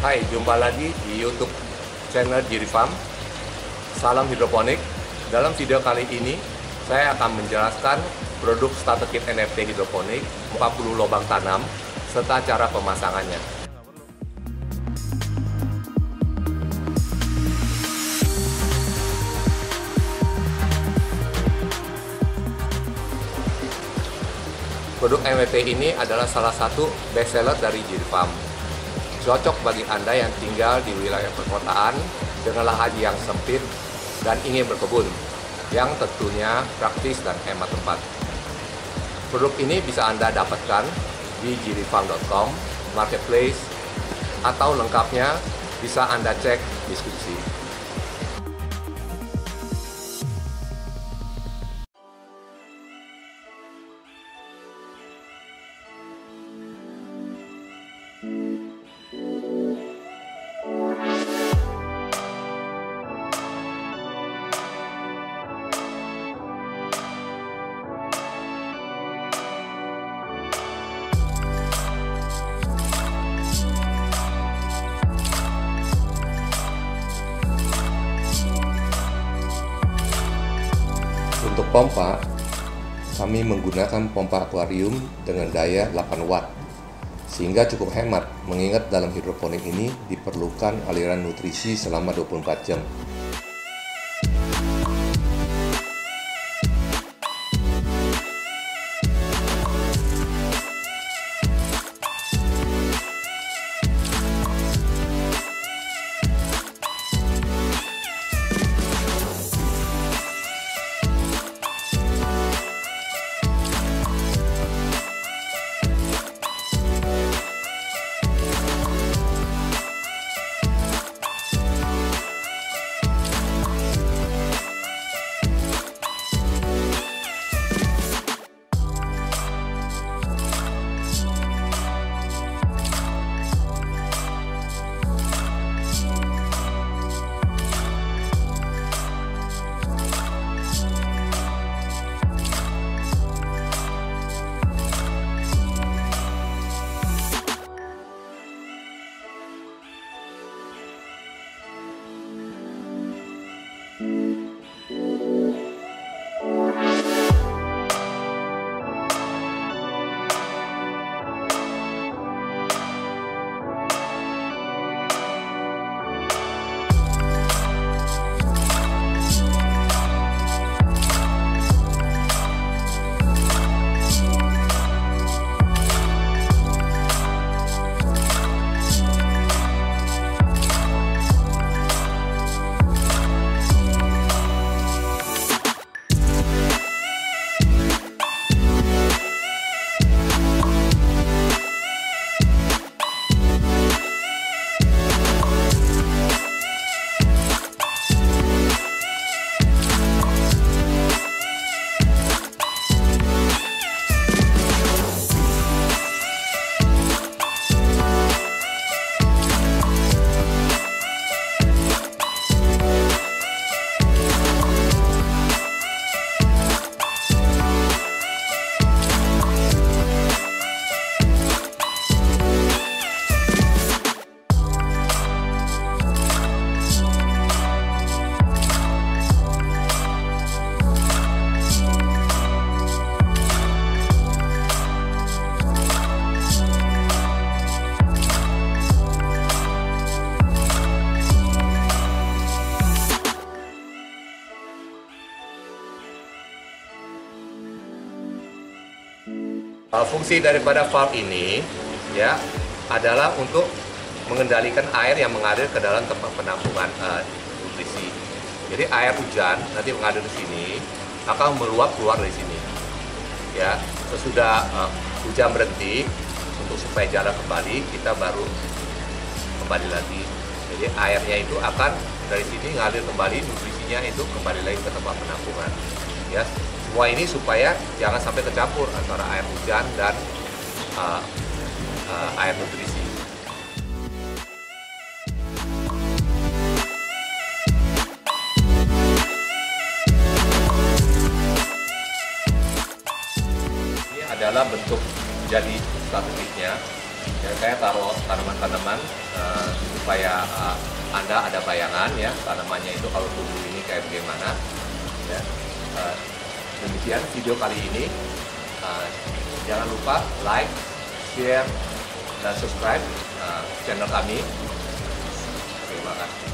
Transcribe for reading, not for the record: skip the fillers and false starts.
Hai, jumpa lagi di YouTube channel Giri Farm. Salam hidroponik. Dalam video kali ini, saya akan menjelaskan produk starter kit NFT hidroponik 40 lubang tanam serta cara pemasangannya. Produk NFT ini adalah salah satu best seller dari Giri Farm. Cocok bagi Anda yang tinggal di wilayah perkotaan dengan lahan yang sempit dan ingin berkebun, yang tentunya praktis dan hemat tempat. Produk ini bisa Anda dapatkan di girifarm.com, marketplace, atau lengkapnya bisa Anda cek deskripsi. Untuk pompa, kami menggunakan pompa akuarium dengan daya 8 watt, sehingga cukup hemat mengingat dalam hidroponik ini diperlukan aliran nutrisi selama 24 jam. Fungsi daripada valve ini ya adalah untuk mengendalikan air yang mengalir ke dalam tempat penampungan nutrisi. Jadi air hujan nanti mengalir ke sini akan meluap keluar dari sini. Ya, sesudah hujan berhenti untuk supaya jalan kembali, kita baru kembali lagi. Jadi airnya itu akan dari sini ngalir kembali, nutrisinya itu kembali lagi ke tempat penampungan. Ya, semua ini supaya jangan sampai kecampur antara air hujan dan air nutrisi. Ini adalah bentuk jadi starter kitnya. Ya, saya taruh tanaman-tanaman supaya Anda ada bayangan ya tanamannya itu kalau tumbuh ini kayak bagaimana. Ya. Demikian video kali ini. Jangan lupa like, share, dan subscribe channel kami. Terima kasih.